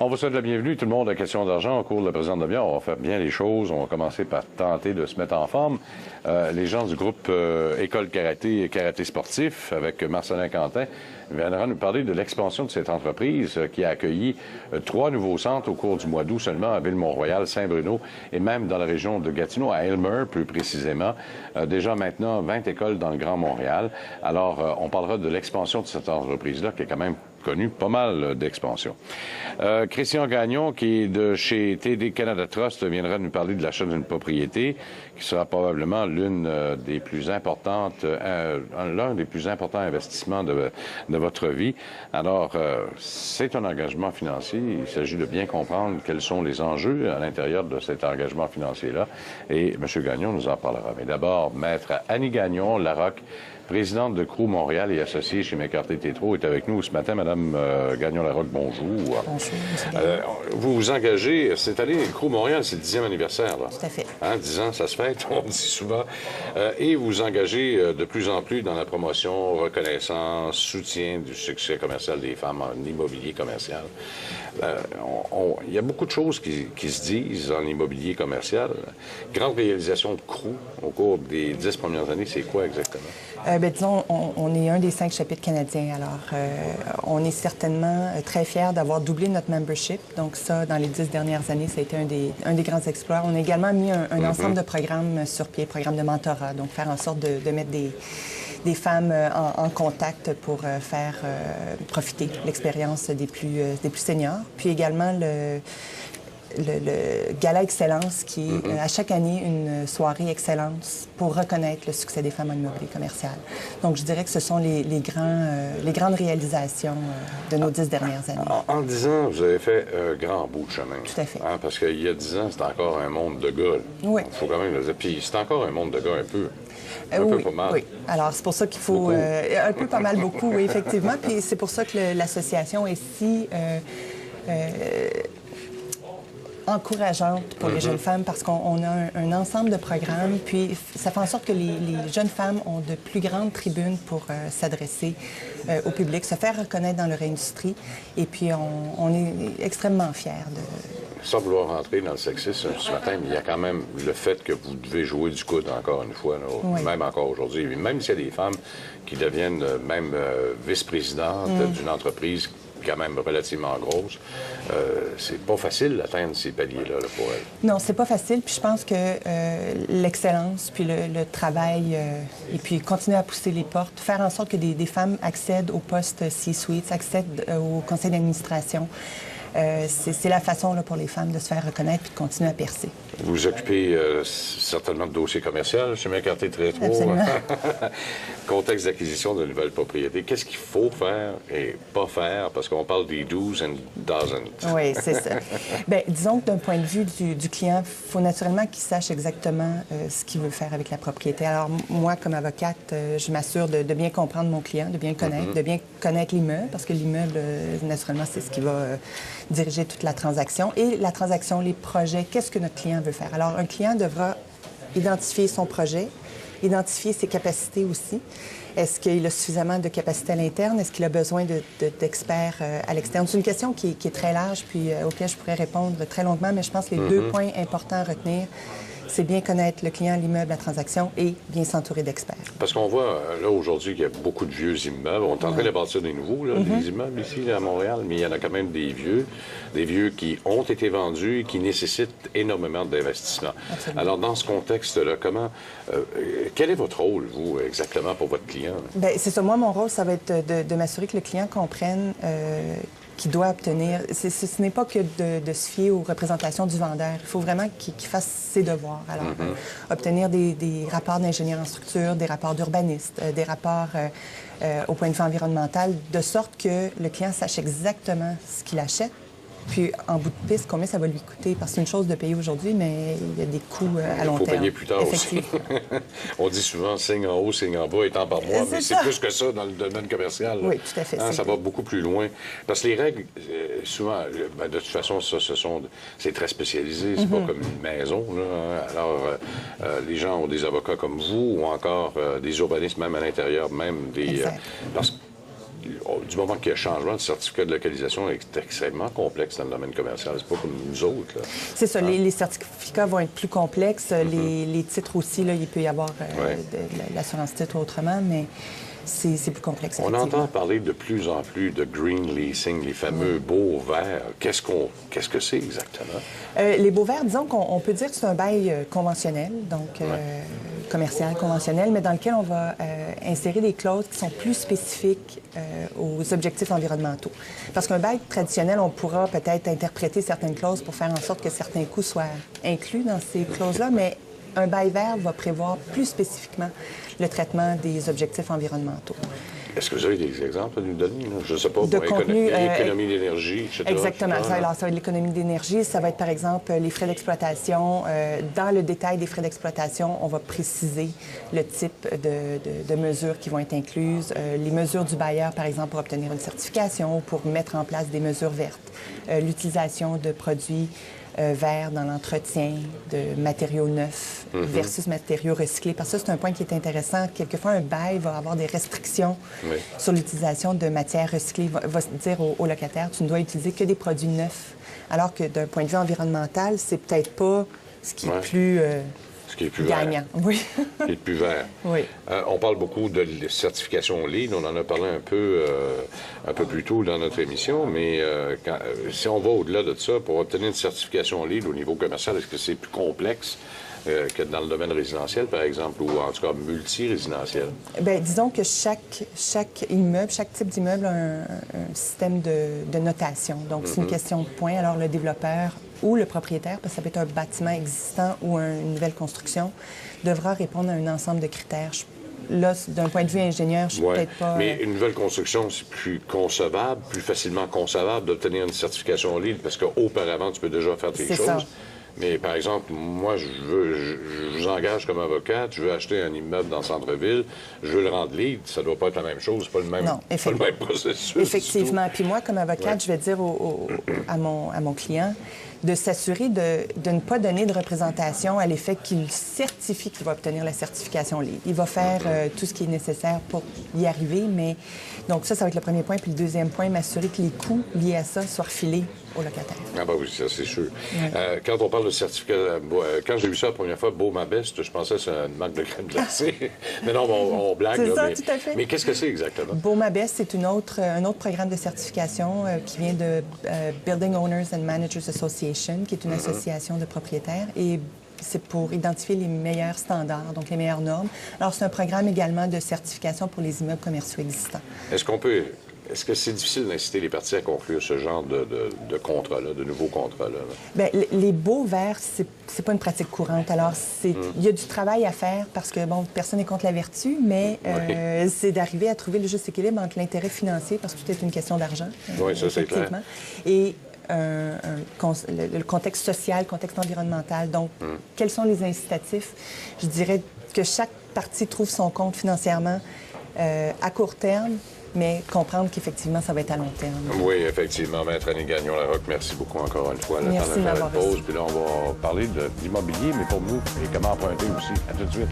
On vous souhaite la bienvenue, tout le monde, à Question d'argent. Au cours de la présente demi-heure, on va faire bien les choses. On va commencer par tenter de se mettre en forme. Les gens du groupe École Karaté et Karaté Sportif, avec Marcelin Quentin, viendra nous parler de l'expansion de cette entreprise qui a accueilli 3 nouveaux centres au cours du mois d'août seulement à Ville-Mont-Royal, Saint-Bruno et même dans la région de Gatineau, à Aylmer plus précisément. Déjà maintenant 20 écoles dans le Grand Montréal. Alors, on parlera de l'expansion de cette entreprise-là qui est quand même connu pas mal d'expansion. Christian Gagnon, qui est de chez TD Canada Trust, viendra nous parler de l'achat d'une propriété qui sera probablement l'une des plus importantes, l'un des plus importants investissements de votre vie. Alors, c'est un engagement financier. Il s'agit de bien comprendre quels sont les enjeux à l'intérieur de cet engagement financier-là. Et M. Gagnon nous en parlera. Mais d'abord, Maître Annie Gagnon, Larocque, présidente de CRU Montréal et associée chez McCarthy-Tétrault, est avec nous ce matin. Madame Gagnon-Larocque, bonjour. Bonjour, M. Vous vous engagez cette année, CRU Montréal, c'est le 10e anniversaire. Là. Tout à fait. 10 ans, ça se fête, on dit souvent. Et vous vous engagez de plus en plus dans la promotion, reconnaissance, soutien du succès commercial des femmes en immobilier commercial. Il y a beaucoup de choses qui se disent en immobilier commercial. Grande réalisation de CRU au cours des 10 premières années, c'est quoi exactement? Disons, on est un des 5 chapitres canadiens. Alors, on est certainement très fiers d'avoir doublé notre membership. Donc ça, dans les 10 dernières années, ça a été un des grands exploits. On a également mis un ensemble de programmes sur pied, programmes de mentorat, donc faire en sorte de mettre des femmes en contact pour faire profiter l'expérience des plus seniors. Puis également le Gala Excellence, qui est à chaque année une soirée excellence pour reconnaître le succès des femmes en immobilier commercial. Donc, je dirais que ce sont les grandes réalisations de nos 10 dernières années. En 10 ans, vous avez fait un grand bout de chemin. Tout à fait. Parce qu'il y a 10 ans, c'était encore un monde de gars. Oui. Il faut quand même le dire. Puis c'est encore un monde de gars un peu. Oui, peu pas mal. oui. Alors, c'est pour ça qu'il faut... un peu pas mal, beaucoup, oui, effectivement. Puis c'est pour ça que l'association est si... encourageante pour les jeunes femmes parce qu'on a un ensemble de programmes, puis ça fait en sorte que les jeunes femmes ont de plus grandes tribunes pour s'adresser au public, se faire reconnaître dans leur industrie, et puis on est extrêmement fiers de... Sans vouloir rentrer dans le sexisme ce matin, mais il y a quand même le fait que vous devez jouer du coude encore une fois, là, oui. Même encore aujourd'hui. Même s'il y a des femmes qui deviennent même vice-présidentes d'une entreprise quand même relativement grosse, c'est pas facile d'atteindre ces paliers-là pour elles. Non, c'est pas facile. Puis je pense que l'excellence, puis le travail, et puis continuer à pousser les portes, faire en sorte que des femmes accèdent au poste C-suite, accèdent au conseil d'administration, c'est la façon là, pour les femmes de se faire reconnaître et de continuer à percer. Vous vous occupez certainement de dossiers commerciaux chez McCarthy-Tétrault. Absolument. Contexte d'acquisition de nouvelles propriétés. Qu'est-ce qu'il faut faire et pas faire? Parce qu'on parle des do's and doesn't. Oui, c'est ça. Bien, disons que d'un point de vue du client, il faut naturellement qu'il sache exactement ce qu'il veut faire avec la propriété. Alors, moi, comme avocate, je m'assure de bien comprendre mon client, de bien connaître, de bien connaître l'immeuble, parce que l'immeuble, naturellement, c'est ce qui va diriger toute la transaction. Et la transaction, les projets, qu'est-ce que notre client veut faire? Alors, un client devra identifier son projet, identifier ses capacités aussi. Est-ce qu'il a suffisamment de capacités à l'interne? Est-ce qu'il a besoin d'experts à l'externe? C'est une question qui est très large, puis auquel je pourrais répondre très longuement, mais je pense que les 2 points importants à retenir, c'est bien connaître le client, l'immeuble, la transaction et bien s'entourer d'experts. Parce qu'on voit, là, aujourd'hui, qu'il y a beaucoup de vieux immeubles. On est en train de bâtir des nouveaux, là, des immeubles ici, là, à Montréal, mais il y en a quand même des vieux qui ont été vendus et qui nécessitent énormément d'investissement. Alors, dans ce contexte-là, quel est votre rôle, vous, exactement, pour votre client? Bien, c'est ça. Moi, mon rôle, ça va être de m'assurer que le client comprenne qu'il doit obtenir... Ce n'est pas que de se fier aux représentations du vendeur. Il faut vraiment qu'il fasse ses devoirs. Alors, obtenir des rapports d'ingénieur en structure, des rapports d'urbanistes, des rapports au point de vue environnemental, de sorte que le client sache exactement ce qu'il achète. Puis, en bout de piste, combien ça va lui coûter? Parce que c'est une chose de payer aujourd'hui, mais il y a des coûts à long terme. Il faut payer plus tard aussi. On dit souvent signe en haut, signe en bas, étant par mois, mais c'est plus que ça dans le domaine commercial. Oui, tout à fait. Ça va beaucoup plus loin. Parce que les règles, souvent, de toute façon, ça, c'est très spécialisé. C'est pas comme une maison. Là. Alors, les gens ont des avocats comme vous ou encore des urbanistes, même à l'intérieur, même des... parce que du moment qu'il y a changement de certificat de localisation, est extrêmement complexe dans le domaine commercial. C'est pas comme nous autres. Là. C'est ça. Les certificats vont être plus complexes. Les titres aussi, là, il peut y avoir de l'assurance titre autrement, mais c'est plus complexe. On entend parler de plus en plus de green leasing, les fameux baux verts. Qu'est-ce que c'est exactement? Les baux verts, disons qu'on peut dire que c'est un bail conventionnel, donc commercial conventionnel, mais dans lequel on va insérer des clauses qui sont plus spécifiques aux objectifs environnementaux. Parce qu'un bail traditionnel, on pourra peut-être interpréter certaines clauses pour faire en sorte que certains coûts soient inclus dans ces clauses-là, mais un bail vert va prévoir plus spécifiquement le traitement des objectifs environnementaux. Est-ce que vous avez des exemples à nous donner? Là? Je ne sais pas, de contenu, l'économie d'énergie, etc. Exactement. etc. Alors, ça va être l'économie d'énergie. Ça va être, par exemple, les frais d'exploitation. Dans le détail des frais d'exploitation, on va préciser le type de mesures qui vont être incluses. Les mesures du bailleur, par exemple, pour obtenir une certification ou pour mettre en place des mesures vertes. L'utilisation de produits verts dans l'entretien de matériaux neufs versus matériaux recyclés. Parce que ça, c'est un point qui est intéressant. Quelquefois, un bail va avoir des restrictions sur l'utilisation de matières recyclées. Il va se dire au locataire, tu ne dois utiliser que des produits neufs. Alors que d'un point de vue environnemental, c'est peut-être pas ce qui est plus... Ce qui est plus gagnant. Vert. Oui. Ce qui est plus vert. Oui. On parle beaucoup de certification LEED. On en a parlé un peu plus tôt dans notre émission, mais si on va au-delà de ça, pour obtenir une certification LEED au niveau commercial, est-ce que c'est plus complexe que dans le domaine résidentiel, par exemple, ou en tout cas multi-résidentiel? Bien, disons que chaque immeuble, chaque type d'immeuble a un système de notation. Donc, c'est une question de points. Alors, le développeur ou le propriétaire, parce que ça peut être un bâtiment existant ou une nouvelle construction, devra répondre à un ensemble de critères. Là, d'un point de vue ingénieur, je suis peut-être pas... Mais une nouvelle construction, c'est plus concevable, plus facilement concevable d'obtenir une certification LEED parce qu'auparavant, tu peux déjà faire tes choses. Ça. Mais par exemple, moi, je vous engage comme avocate, je veux acheter un immeuble dans le centre-ville, je veux le rendre LEED, ça ne doit pas être la même chose, c'est pas le même, pas le même processus. Effectivement. Puis moi, comme avocate, je vais dire à mon client de s'assurer de ne pas donner de représentation à l'effet qu'il certifie qu'il va obtenir la certification LEED. Il va faire tout ce qui est nécessaire pour y arriver, mais... Donc ça va être le premier point. Puis le deuxième point, m'assurer que les coûts liés à ça soient refilés au locataire. Ah ben oui, ça c'est sûr. Quand on parle de certificat... quand j'ai vu ça la première fois, Beau Ma Best, je pensais que c'est une marque de crème glacée. Mais non, on blague. C'est là, ça, mais, tout à fait. Mais qu'est-ce que c'est exactement? Beau Ma Best, c'est un autre programme de certification qui vient de Building Owners and Managers Association, qui est une association de propriétaires. Et c'est pour identifier les meilleurs standards, donc les meilleures normes. Alors, c'est un programme également de certification pour les immeubles commerciaux existants. Est-ce que c'est difficile d'inciter les parties à conclure ce genre de contrat-là, de nouveaux contrats-là? Bien, les baux verts, c'est pas une pratique courante. Alors, il y a du travail à faire parce que, bon, personne n'est contre la vertu, mais c'est d'arriver à trouver le juste équilibre entre l'intérêt financier, parce que tout est une question d'argent. Oui, ça, c'est clair. Et le contexte social, le contexte environnemental. Donc, quels sont les incitatifs? Je dirais que chaque partie trouve son compte financièrement à court terme, mais comprendre qu'effectivement, ça va être à long terme. Oui, effectivement. Maître Annie Gagnon-Larocque, merci beaucoup encore une fois. Merci de m'avoir reçu. Puis là, on va parler d'immobilier, mais pour vous, et comment emprunter aussi. À tout de suite.